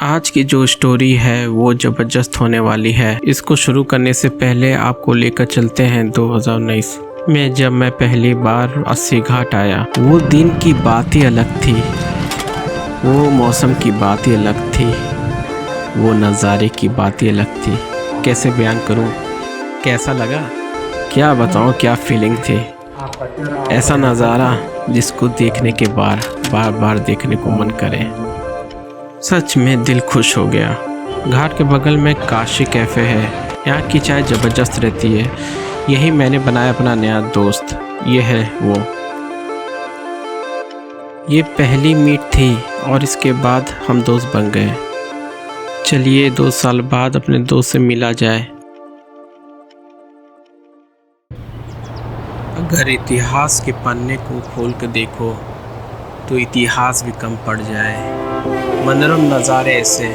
आज की जो स्टोरी है वो ज़बरदस्त होने वाली है। इसको शुरू करने से पहले आपको लेकर चलते हैं 2019 में, जब मैं पहली बार अस्सी घाट आया। वो दिन की बात ही अलग थी, वो मौसम की बात ही अलग थी, वो नज़ारे की बात ही अलग थी। कैसे बयान करूं, कैसा लगा, क्या बताऊं, क्या फीलिंग थी। ऐसा नज़ारा जिसको देखने के बाद बार बार देखने को मन करे। सच में दिल खुश हो गया। घाट के बगल में काशी कैफ़े है। यहाँ की चाय ज़बरदस्त रहती है। यही मैंने बनाया अपना नया दोस्त। ये है वो। ये पहली मीट थी और इसके बाद हम दोस्त बन गए। चलिए 2 साल बाद अपने दोस्त से मिला जाए। अगर इतिहास के पन्ने को खोल कर देखो तो इतिहास भी कम पड़ जाए। मनोरम नज़ारे ऐसे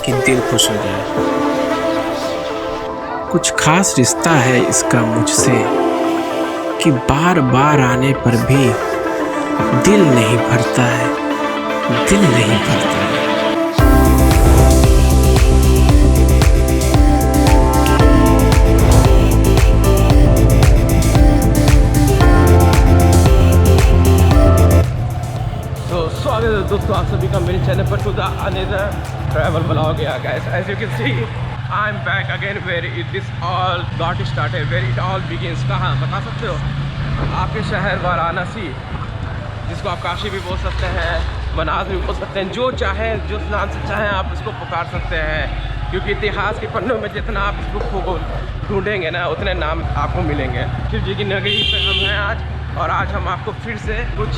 कि दिल खुश हो जाए। कुछ खास रिश्ता है इसका मुझसे कि बार बार आने पर भी दिल नहीं भरता है, दिल नहीं भरता है। स्वागत है दोस्तों आप सभी का मेरे चैनल पर to the another travel blog. Guys, as you can see I am back again where it this all got started, where it all begins. कहाँ बता सकते हो? आपके शहर वाराणसी, जिसको आप काशी भी बोल सकते हैं, बनारस भी बोल सकते हैं, जो चाहे जो नाम से चाहें आप इसको पुकार सकते हैं। क्योंकि इतिहास के पन्नों में जितना आप इसको ढूंढेंगे ना, उतने नाम आपको मिलेंगे। शिव जी की नगरी पे हम हैं आज, और आज हम आपको फिर से कुछ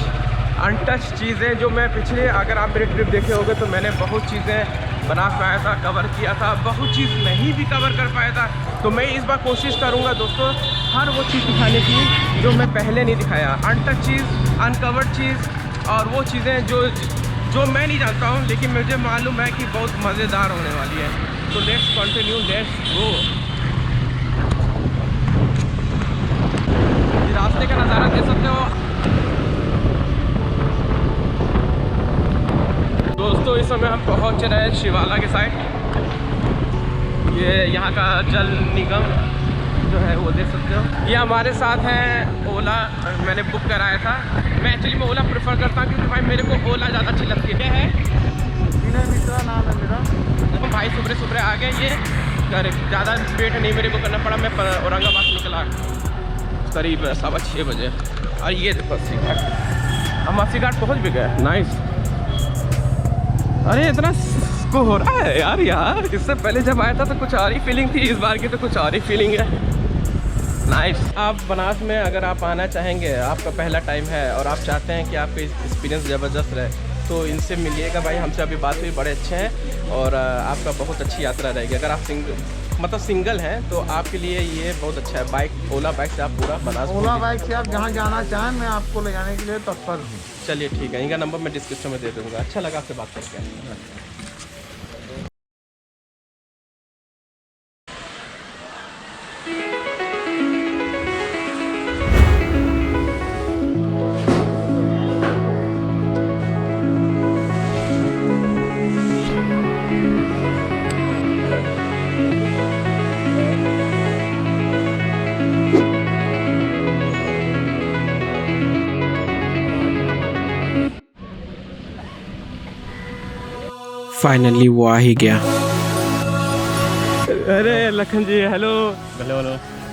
अनटच चीज़ें, जो मैं पिछले, अगर आप मेरे ट्रिप देखे होंगे तो मैंने बहुत चीज़ें बना पाया था, कवर किया था, बहुत चीज़ नहीं भी कवर कर पाया था। तो मैं इस बार कोशिश करूँगा दोस्तों हर वो चीज़ दिखाने की जो मैं पहले नहीं दिखाया। अनटच चीज़, अनकवर्ड चीज़, और वो चीज़ें जो मैं नहीं जानता हूँ लेकिन मुझे मालूम है कि बहुत मज़ेदार होने वाली है। तो लेट्स कंटिन्यू, लेट्स गो। रास्ते का नज़ारा देख सकते हो दोस्तों। इस समय हम पहुंच रहे हैं शिवाला के साइड। ये यहाँ का जल निगम जो है वो देख सकते हो। ये हमारे साथ हैं ओला, मैंने बुक कराया था। मैं एक्चुअली में ओला प्रेफर करता हूँ क्योंकि भाई मेरे को ओला ज़्यादा अच्छी लगती है। क्या है? विनय मिश्रा नाम है मेरा। देखो भाई सुबह आ गए। ये ज़्यादा वेट नहीं मेरे को करना पड़ा। मैं औरंगाबाद से निकला करीब 6:15 बजे, और ये देखो अस्सी घाट, हम अस्सी घाट पहुँच भी गए। नाइस। अरे इतना को हो रहा है यार। इससे पहले जब आया था तो कुछ और ही फीलिंग थी, इस बार की तो कुछ और ही फीलिंग है। नाइस। आप बनारस में अगर आप आना चाहेंगे, आपका पहला टाइम है और आप चाहते हैं कि आपका एक्सपीरियंस ज़बरदस्त रहे, तो इनसे मिलिएगा भाई। हमसे अभी बात हुई, बड़े अच्छे हैं और आपका बहुत अच्छी यात्रा रहेगी। अगर आप सिंगल हैं तो आपके लिए ये बहुत अच्छा है। बाइक, ओला बाइक से आप पूरा बनारस, ओला बाइक से आप जहाँ जाना चाहें मैं आपको ले जाने के लिए तत्पर हूँ। चलिए ठीक है, इनका नंबर मैं डिस्क्रिप्शन में दे दूँगा। अच्छा लगा आपसे बात करके। फाइनली वो आ ही गया। अरे लखन जी, हेलो हेलो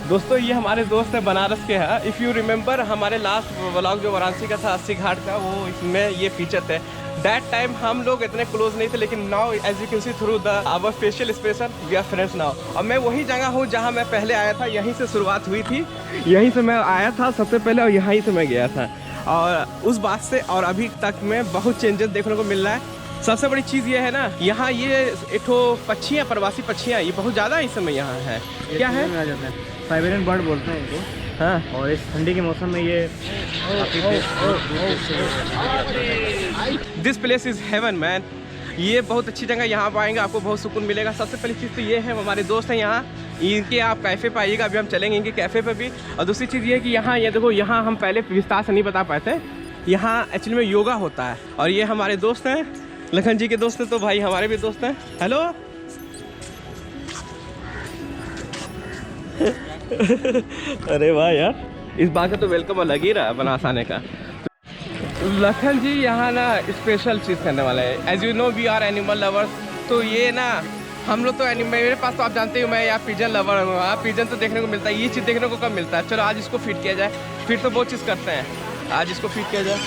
दोस्तों, ये हमारे दोस्त है बनारस के हैं। इफ़ यू रिमेंबर हमारे लास्ट व्लॉग जो वाराणसी का था, अस्सी घाट का, वो इसमें ये फीचर थे। दैट टाइम हम लोग इतने क्लोज नहीं थे, लेकिन now as you can see through the our facial expression we are friends now. और मैं वही जगह हूँ जहाँ मैं पहले आया था, यहीं से शुरुआत हुई थी, यहीं से मैं आया था सबसे पहले और यहीं से मैं गया था। और उस बात से और अभी तक में बहुत चेंजेस देखने को मिल रहा है। सबसे बड़ी चीज़ ये है ना, यहाँ ये एक पक्षियाँ, प्रवासी पक्षियाँ, ये बहुत ज़्यादा इस समय यहाँ है। क्या है? साइबेरियन बर्ड बोलते हैं इनको। हाँ, और इस ठंडी के मौसम में ये this place is haven man. ये बहुत अच्छी जगह, यहाँ पर आएंगे आपको बहुत सुकून मिलेगा। सबसे पहली चीज़ तो ये है, हमारे दोस्त हैं यहाँ, इनके आप कैफ़े पे आइएगा। अभी हम चलेंगे इनके कैफ़े पे भी। और दूसरी चीज़ ये है कि यहाँ ये देखो, यहाँ हम पहले विस्तार से नहीं बता पाए थे, यहाँ एक्चुअली में योगा होता है। और ये हमारे दोस्त हैं, लखन जी के दोस्त हैं तो भाई हमारे भी दोस्त हैं। हेलो अरे वाह यार, इस बार का तो वेलकम अलग ही रहा बनास आने का। लखन जी यहाँ ना स्पेशल चीज़ करने वाला है। As you know we are animal lovers, तो ये ना हम लोग तो मेरे पास तो आप जानते हो मैं यहाँ पिजन लवर हूँ। हाँ पिजन तो देखने को मिलता है, ये चीज़ देखने को कम मिलता है। चलो आज इसको फिट किया जाए, फिर तो बहुत चीज़ करते हैं, आज इसको फिट किया जाए।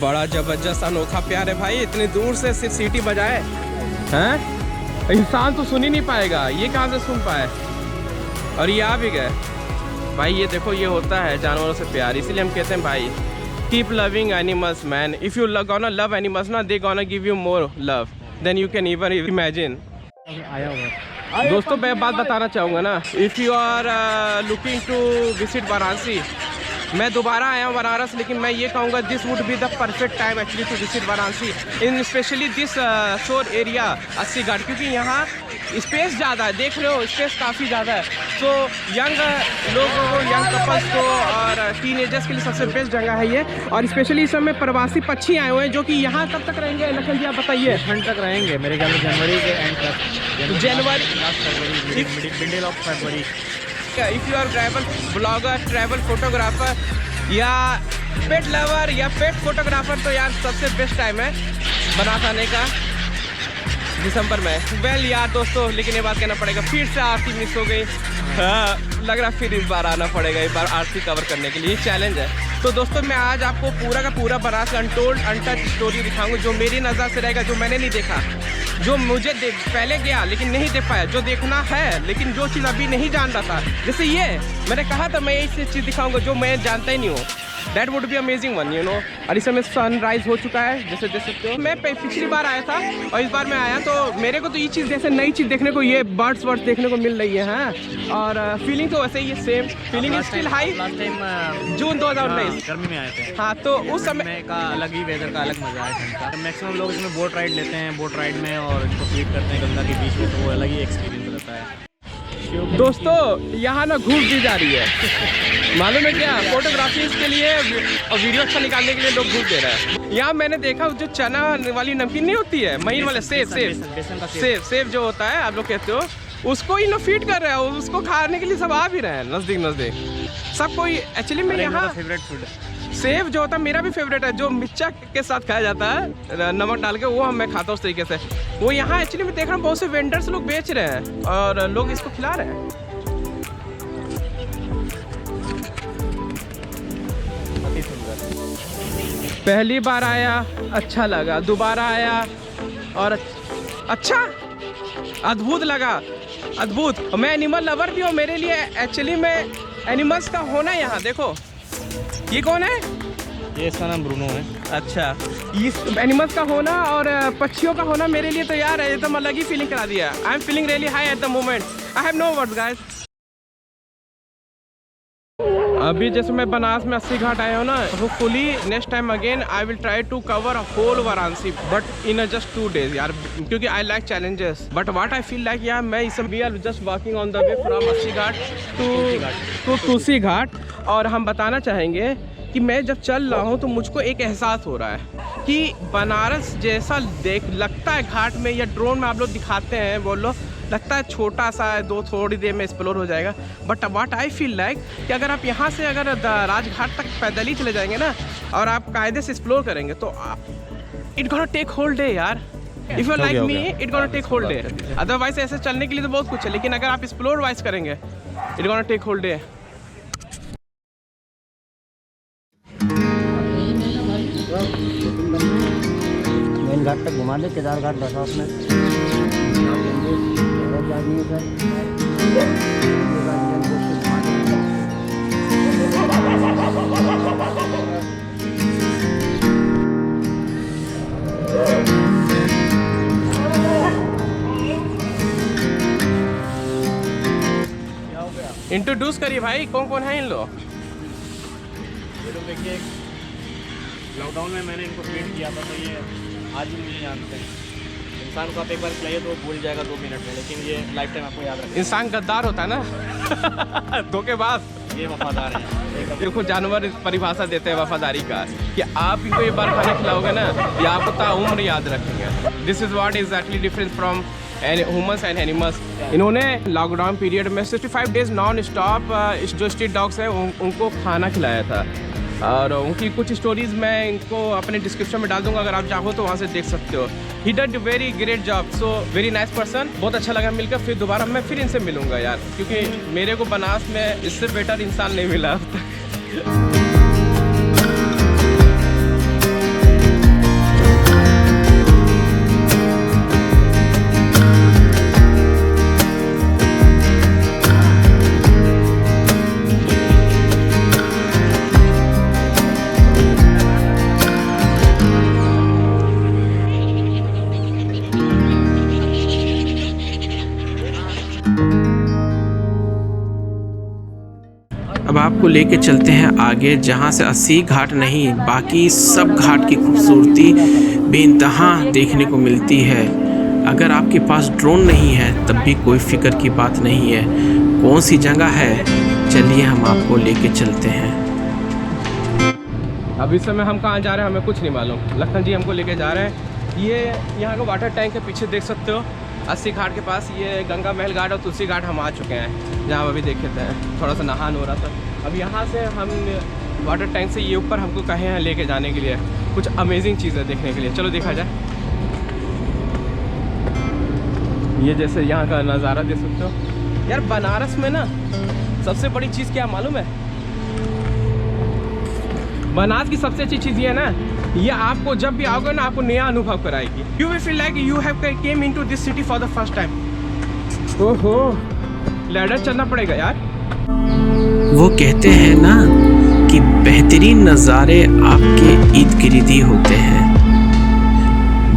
बड़ा जबरदस्त अनोखा प्यार है भाई, इतनी दूर से सिर्फ सीटी बजाए हैं, इंसान तो सुन ही नहीं पाएगा, ये कहाँ से सुन पाए। और ये आ भी गए भाई। ये देखो ये होता है जानवरों से प्यार, इसीलिए हम कहते हैं भाई keep loving animals man. If you gonna love animals ना, they gonna give you more love than you can even imagine. दोस्तों मैं बात बताना चाहूँगा ना, if you are looking to visit Varanasi, मैं दोबारा आया हूँ बनारस, लेकिन मैं ये कहूँगा this would be the perfect time actually to visit Varanasi in specially this shore area 80 Ghat, क्योंकि यहाँ स्पेस ज़्यादा है, देख रहे हो स्पेस काफ़ी ज़्यादा है। तो यंग लोगों को, यंग कपल्स को और टीनेजर्स के लिए सबसे बेस्ट जगह है ये। और स्पेशली इस समय प्रवासी पक्षी आए हुए हैं जो कि यहाँ कब तक रहेंगे लखन जी आप बताइए? ठंड तक रहेंगे मेरे ख्याल में, जनवरी के एंड तक, जनवरी मिडिल ऑफ फरवरी। If you are travel blogger, travel photographer या पेट लवर या पेट फोटोग्राफर, तो यार सबसे बेस्ट टाइम है बनास आने का दिसंबर में। वेल यार दोस्तों, लेकिन ये बात कहना पड़ेगा फिर से आरती मिस हो गई। हाँ लग रहा फिर इस बार आना पड़ेगा, इस बार आरती कवर करने के लिए चैलेंज है। तो दोस्तों मैं आज आपको पूरा का पूरा बनास का अनटोल्ड अनटच स्टोरी दिखाऊंगा, जो मेरी नज़र से रहेगा, जो मैंने नहीं देखा, जो मुझे पहले गया लेकिन नहीं देख पाया, जो देखना है लेकिन जो चीज़ अभी नहीं जान रहा था। जैसे ये मैंने कहा था मैं ये चीज़ दिखाऊंगा जो मैं जानता ही नहीं हूँ। That would be amazing one you know. और इस समय सनराइज हो चुका है जैसे देख सकते हो। मैं पिछली बार आया था और इस बार मैं आया तो मेरे को तो ये चीज़ जैसे नई चीज़ देखने को, ये बर्ड्स वर्ड्स देखने को मिल रही है। हाँ और फीलिंग तो वैसे ही है, same feeling is still high. Last time June 2019 गर्मी में आए थे। हाँ तो उस समय का अलग ही वेदर का अलग मजा है ठंड का। मैक्सिमम लोग इसमें बोट राइड लेते हैं, बोट राइड में और इसको फीड करते हैं गंगा के बीच में, तो वो अलग ही एक्सपीरियंस रहता है। दोस्तों यहाँ ना घूस दी जा रही है, मालूम है क्या? फोटोग्राफी के लिए और वीडियो अच्छा निकालने के लिए लोग घूस दे रहे हैं। यहाँ मैंने देखा जो चना वाली नमकीन नहीं होती है, महीन वाले सेब जो होता है आप लोग कहते हो, उसको ही फीड कर रहे हो, उसको खाने के लिए सब आ भी रहे हैं नज़दीक सब कोई। एक्चुअली मैं यहाँ फेवरेट फूड है सेब जो होता है, मेरा भी फेवरेट है, जो मिर्चा के साथ खाया जाता है नमक डाल के, वो मैं खाता हूँ उस तरीके से। वो यहाँ एक्चुअली मैं देख रहा हूँ बहुत से वेंडर्स लोग बेच रहे हैं और लोग इसको खिला रहे हैं। अति सुंदर, पहली बार आया अच्छा लगा, दोबारा आया और अच्छा अद्भुत लगा, अद्भुत। मैं एनिमल लवर भी हूँ, मेरे लिए एक्चुअली में एनिमल्स का होना यहाँ देखो। ये कौन है? ये इसका नाम ब्रूनो है। अच्छा, इस एनिमल्स का होना और पक्षियों का होना मेरे लिए तो यार एकदम अलग ही फीलिंग करा दिया। I am feeling really high at the moment, I have no words guys. अभी जैसे मैं बनास में 80 घाट आया हूँ ना, hopefully next time again I will try to cover a whole Varanasi but in just 2 days यार, क्योंकि I like challenges. But what I feel like यार, मैं इस we are just walking on the way from 80 Ghat to Tulsi Ghat. और हम बताना चाहेंगे कि मैं जब चल रहा हूँ तो मुझको एक एहसास हो रहा है कि बनारस जैसा लगता है घाट में या ड्रोन में आप लोग दिखाते हैं बोलो, लगता है छोटा सा है, दो थोड़ी देर में एक्सप्लोर हो जाएगा। But what I feel like कि अगर आप यहाँ से अगर राजघाट तक पैदल ही चले जाएंगे ना और आप कायदे से एक्सप्लोर करेंगे तो it gonna take whole day यार। If you like me it gonna take whole day. Otherwise ऐसे चलने के लिए तो बहुत कुछ है, लेकिन अगर आप एक्सप्लोर वाइज करेंगे it gonna take whole day. Main घाट तक घुमा दे, केदार घाट बसा उसमें इंट्रोड्यूस करिए भाई, कौन कौन है इन लोग? ये लोग देखिए, लॉकडाउन में मैंने इनको ट्वीट किया था, तो ये आज भी नहीं जानते हैं। इंसान को आप एक बार खिलाइए तो भूल जाएगा 2 मिनट में, लेकिन ये लाइफ टाइम आपको याद रखेगा। इंसान गद्दार होता है ना धोखेबाज। ये वफादार है। देखो जानवर परिभाषा देते हैं वफादारी का कि आप इनको एक बार खाना खिलाओगे ना ये आपको ताउम्र याद रखेंगे। This is what exactly difference from humans and animals. इन्होंने लॉकडाउन पीरियड में 65 डेज नॉन स्टॉप जो स्ट्रीट डॉग्स हैं उनको खाना खिलाया था, और उनकी कुछ स्टोरीज मैं इनको अपने डिस्क्रिप्शन में डाल दूंगा, अगर आप चाहो तो वहाँ से देख सकते हो। He did very great job, so very nice person. बहुत अच्छा लगा मिलकर, फिर दोबारा मैं फिर इनसे मिलूंगा यार, क्योंकि मेरे को बनास में इससे बेटर इंसान नहीं मिला अब तक। अब आपको लेके चलते हैं आगे, जहां से 80 घाट नहीं बाकी सब घाट की खूबसूरती बेइंतहा देखने को मिलती है। अगर आपके पास ड्रोन नहीं है तब भी कोई फिक्र की बात नहीं है। कौन सी जगह है, चलिए हम आपको लेके चलते हैं। अब इस समय हम कहाँ जा रहे हैं हमें कुछ नहीं मालूम। लखन जी हमको लेके जा रहे हैं। ये यहाँ का वाटर टैंक है, पीछे देख सकते हो 80 घाट के पास। ये गंगा महल घाट और तुलसी घाट हम आ चुके हैं, जहाँ अभी देखे थे थोड़ा सा नहान हो रहा था। अब यहाँ से हम वाटर टैंक से ये ऊपर हमको कहे हैं लेके जाने के लिए, कुछ अमेजिंग चीज़ें देखने के लिए। चलो देखा जाए। ये जैसे यहाँ का नज़ारा देख सकते हो यार। बनारस में ना सबसे बड़ी चीज़ क्या मालूम है? बनारस की सबसे अच्छी चीज़ ये है ना, ये आपको जब भी आओगे ना आपको नया अनुभव कराएगी। You will feel like you have came into this city for the first time. ओहो, लैडर चलना पड़ेगा यार। वो कहते हैं ना कि बेहतरीन नज़ारे आपके इर्द गिर्द ही होते हैं,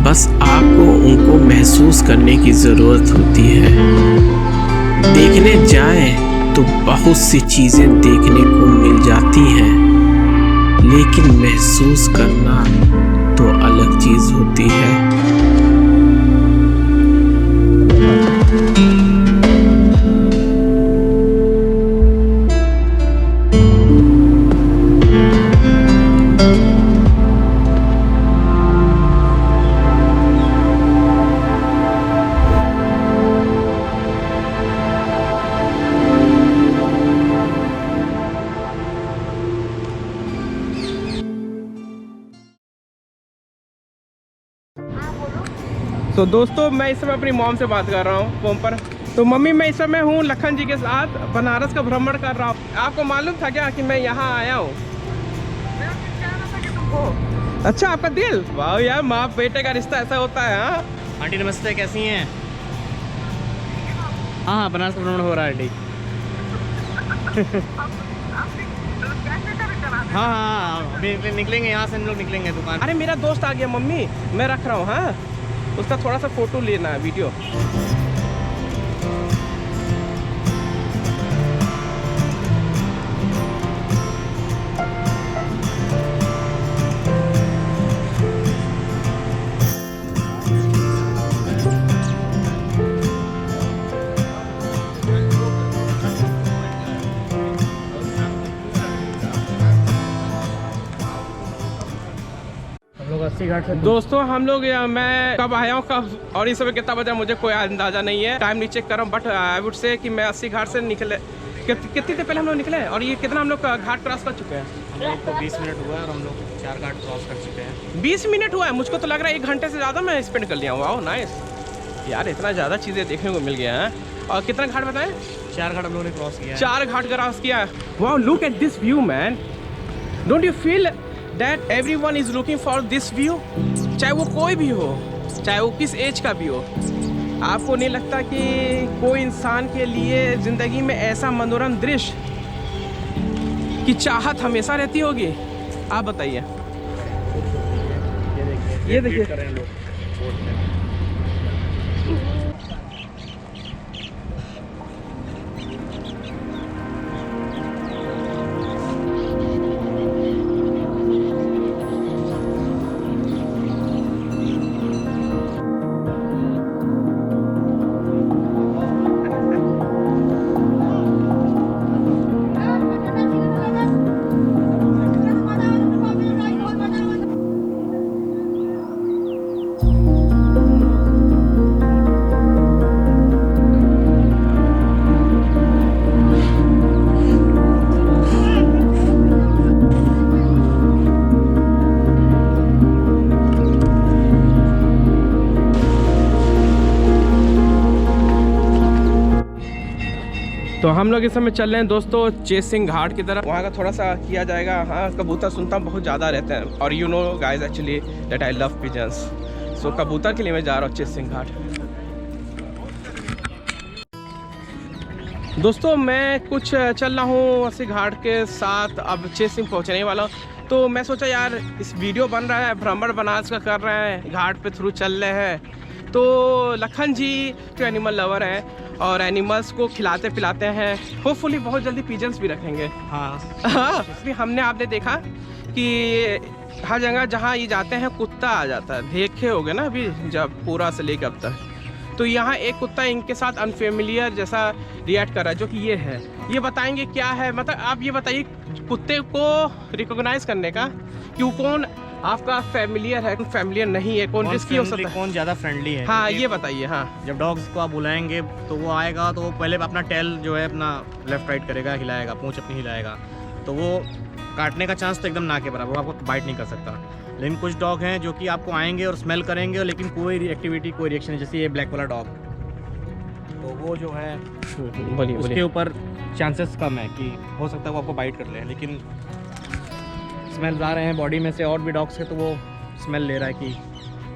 बस आपको उनको महसूस करने की ज़रूरत होती है। देखने जाएं तो बहुत सी चीज़ें देखने को मिल जाती हैं, लेकिन महसूस करना तो अलग चीज़ होती है। तो दोस्तों मैं इस समय अपनी मॉम से बात कर रहा हूँ फोन पर। तो मम्मी मैं इस समय हूँ लखन जी के साथ, बनारस का भ्रमण कर रहा हूँ। आपको मालूम था क्या कि मैं यहाँ आया हूँ? अच्छा आपका दिल, वाह यार, माँ बेटे का रिश्ता ऐसा होता है। हाँ आंटी नमस्ते, कैसी हैं? हाँ हाँ, बनारस का भ्रमण हो रहा है ठीक। हाँ हाँ, अभी निकलेंगे यहाँ से, हम लोग निकलेंगे दुकान। अरे मेरा दोस्त आ गया मम्मी, मैं रख रहा हूँ। हाँ उसका थोड़ा सा फोटो लेना है, वीडियो। अस्सी घाट से दोस्तों हम लोग मैं कब आया हूँ कब और इस समय कितना बजा मुझे कोई अंदाजा नहीं है, टाइम नहीं चेक कर रहा हूँ, बट आई वुड से कि मैं 80 घाट से निकले कितनी देर पहले हम लोग निकले हैं और ये कितना हम लोग घाट क्रॉस कर चुके हैं? हम लोग को 20 मिनट हुआ है और हम लोग 4 घाट क्रॉस कर चुके हैं। 20 मिनट हुआ है, मुझको तो लग रहा है 1 घंटे से ज़्यादा मैं स्पेंड कर लिया हूँ। वाओ नाइस यार, इतना ज़्यादा चीज़ें देखने को मिल गया है। और कितना घाट बताएं? 4 घाट हम लोगों ने क्रॉस किया है। 4 घाट क्रॉस किया है। Wow look at this view man, don't you feel that everyone is looking for this view? चाहे वो कोई भी हो, चाहे वो किस एज का भी हो, आपको नहीं लगता कि कोई इंसान के लिए ज़िंदगी में ऐसा मनोरम दृश्य की चाहत हमेशा रहती होगी? आप बताइए। ये देखिए कर रहे हैं लोग बोट में। तो हम लोग इस समय चल रहे हैं दोस्तों चेसिंग घाट की तरफ, वहाँ का थोड़ा सा किया जाएगा। हाँ कबूतर सुनता बहुत ज़्यादा रहते हैं और you know guys actually that I love pigeons, so कबूतर के लिए मैं जा रहा हूँ चेसिंग घाट। दोस्तों मैं कुछ चल रहा हूँ अस्सी घाट के साथ, अब चेसिंग पहुँचने वाला हूँ। तो मैं सोचा यार इस वीडियो बन रहा है, भ्रमण बनारस का कर रहे हैं, घाट पे थ्रू चल रहे हैं, तो लखन जी जो एनिमल लवर हैं और एनिमल्स को खिलाते पिलाते हैं, होपफुली बहुत जल्दी पिजन्स भी रखेंगे। हाँ हमने आपने देखा कि हर जगह जहाँ ये जाते हैं कुत्ता आ जाता है, देखे होगे ना अभी जब पूरा से लेकर अब तक। तो यहाँ एक कुत्ता इनके साथ अनफेमिलियर जैसा रिएक्ट कर रहा है, जो कि ये है। ये बताएंगे क्या है, मतलब आप ये बताइए कुत्ते को रिकॉग्नाइज करने का कि वो कौन आपका फैमिलियर है, फैमिलियर नहीं है, कौन रिस्की हो सकता है, कौन ज़्यादा फ्रेंडली है। हाँ ये बताइए। हाँ जब डॉग्स को आप बुलाएंगे तो वो आएगा तो वो पहले अपना टेल जो है अपना लेफ्ट राइट करेगा, हिलाएगा, पूंछ अपनी हिलाएगा, तो वो काटने का चांस तो एकदम ना के बराबर, वो आपको बाइट नहीं कर सकता। लेकिन कुछ डॉग हैं जो कि आपको आएंगे और स्मेल करेंगे, लेकिन कोई एक्टिविटी कोई रिएक्शन नहीं। जैसे ये ब्लैक वाला डॉग, तो वो जो है बोलिए उसके ऊपर चांसेस कम है कि हो सकता है वो आपको बाइट कर ले, लेकिन स्मेल आ रहे हैं बॉडी में से और भी डॉग्स के, तो वो स्मेल ले रहा है कि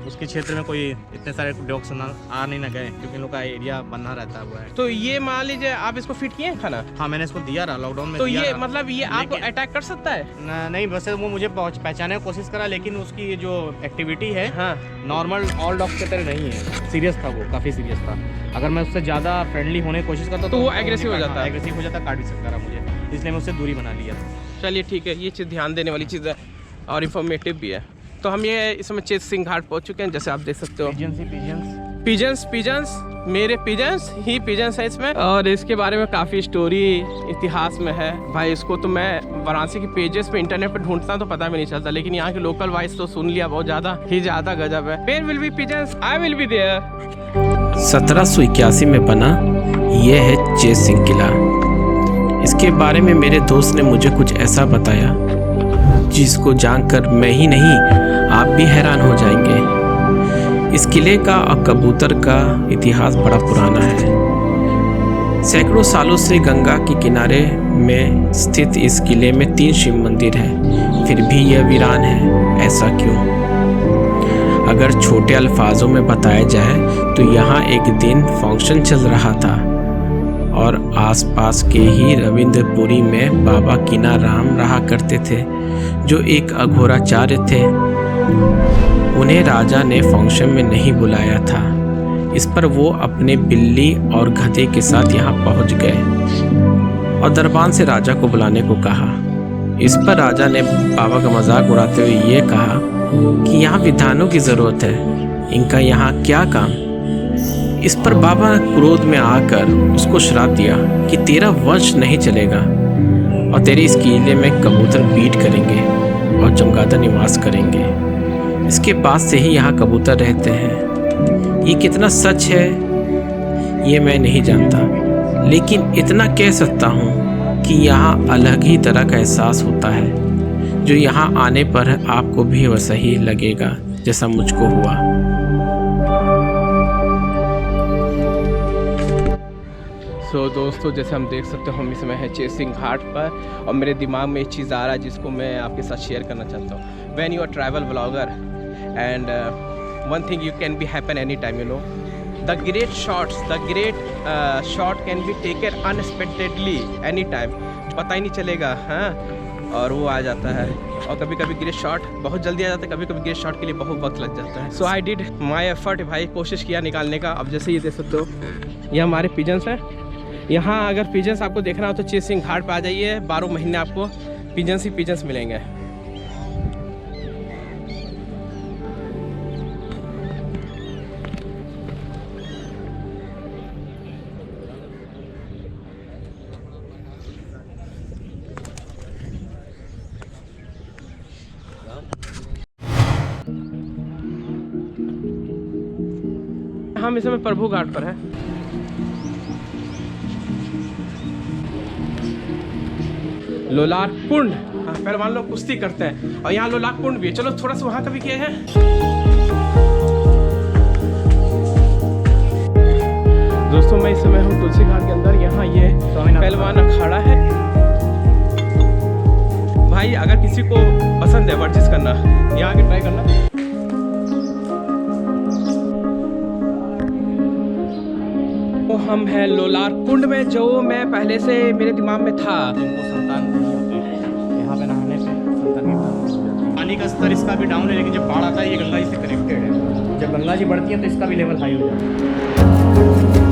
उसके क्षेत्र में कोई इतने सारे डॉग्स आ नहीं ना गए, क्योंकि इन लोग का एरिया बना रहता हुआ है। तो ये मान लीजिए आप इसको फिट किए हैं खाना? हाँ मैंने इसको दिया रहा लॉकडाउन में। तो दिया ये रहा। मतलब ये आपको अटैक कर सकता है? नहीं, वैसे वो मुझे पहचानने की कोशिश करा, लेकिन उसकी जो एक्टिविटी है हाँ नॉर्मल ऑल डॉग्स की तरह नहीं है। सीरियस था वो, काफ़ी सीरियस था। अगर मैं उससे ज़्यादा फ्रेंडली होने की कोशिश करता तो वो एग्रेसिव हो जाता है। एग्रेसिव हो जाता, काट भी सकता रहा मुझे, इसलिए मैं उससे दूरी बना लिया। चलिए ठीक है, ये चीज़ ध्यान देने वाली चीज़ है और इन्फॉर्मेटिव भी है। तो हम ये इस समय चेसिंग घाट पहुंच चुके हैं, जैसे आप देख सकते हो। पिजन्स मेरे पिजन्स ही पिजन्स है इसमें, और इसके बारे में काफ़ी स्टोरी इतिहास में है भाई। इसको तो मैं वाराणसी के पेजेस पे इंटरनेट पे ढूंढता तो पता भी नहीं चलता, लेकिन यहाँ के लोकल वाइज तो सुन लिया, बहुत ज़्यादा गजब है। Where will be pigeons, I will be there. 1781 में बना ये है चेसिंग किला। इसके बारे में मेरे दोस्त ने मुझे कुछ ऐसा बताया जिसको जानकर मैं ही नहीं आप भी हैरान हो जाएंगे। इस किले का और कबूतर का इतिहास बड़ा पुराना है। सैकड़ों सालों से गंगा के किनारे में स्थित इस किले में 3 शिव मंदिर हैं, फिर भी यह वीरान है। ऐसा क्यों? अगर छोटे अल्फाजों में बताया जाए तो यहाँ एक दिन फंक्शन चल रहा था और आसपास के ही रविंद्रपुरी में बाबा कीनाराम रहा करते थे, जो एक अघोराचार्य थे। उन्हें राजा ने फंक्शन में नहीं बुलाया था। इस पर वो अपने बिल्ली और गधे के साथ यहाँ पहुँच गए और दरबान से राजा को बुलाने को कहा। इस पर राजा ने बाबा का मजाक उड़ाते हुए ये कहा कि यहाँ विद्वानों की ज़रूरत है, इनका यहाँ क्या काम। इस पर बाबा क्रोध में आकर उसको श्राप दिया कि तेरा वंश नहीं चलेगा और तेरे इस किले में कबूतर बीट करेंगे और चमगादड़ निवास करेंगे। इसके पास से ही यहाँ कबूतर रहते हैं। ये कितना सच है ये मैं नहीं जानता, लेकिन इतना कह सकता हूँ कि यहाँ अलग ही तरह का एहसास होता है, जो यहाँ आने पर आपको भी वैसा ही लगेगा जैसा मुझको हुआ। दोस्तों जैसे हम देख सकते हो हम इस समय है चेसिंग घाट पर, और मेरे दिमाग में एक चीज़ आ रहा है जिसको मैं आपके साथ शेयर करना चाहता हूँ। When you are travel vlogger and one thing you can be happen any time, you know the great shot can be taken unexpectedly any time, पता ही नहीं चलेगा। हाँ, और वो आ जाता है, और कभी कभी ग्रेट शॉट बहुत जल्दी आ जाता है, कभी कभी ग्रेट शॉट के लिए बहुत वक्त लग जाता है। सो आई डिड माई एफर्ट भाई, कोशिश किया निकालने का। अब जैसे ये देख सकते हो ये हमारे पिजन्स हैं। यहाँ अगर पिजन्स आपको देखना हो तो चेसिंग घाट पे आ जाइए, 12 महीने आपको पिजन्स ही पिजन्स मिलेंगे। हम इस समय प्रभु घाट पर है। लोलार कुंड, हाँ, पहलवान लोग कुश्ती करते हैं, और यहाँ लोलार कुंड भी है। चलो थोड़ा सा वहाँ का भी किए हैं। दोस्तों मैं इस समय हूँ तुलसी घाट के अंदर। यहाँ ये पहलवान अखाड़ा है। भाई अगर किसी को पसंद है वर्जिश करना, यहाँ आके ट्राई करना। तो हम हैं लोलार कुंड में, जो मैं पहले से मेरे दिमाग में था। जिनको संतान नहीं होते यहाँ पे नहाने से संतान की प्राप्ति हो जाती है। पानी का स्तर इसका भी डाउन है, लेकिन जब बाढ़ आता है ये गंगा जी से कनेक्टेड है। जब गंगा जी बढ़ती है तो इसका भी लेवल हाई हो जाता है।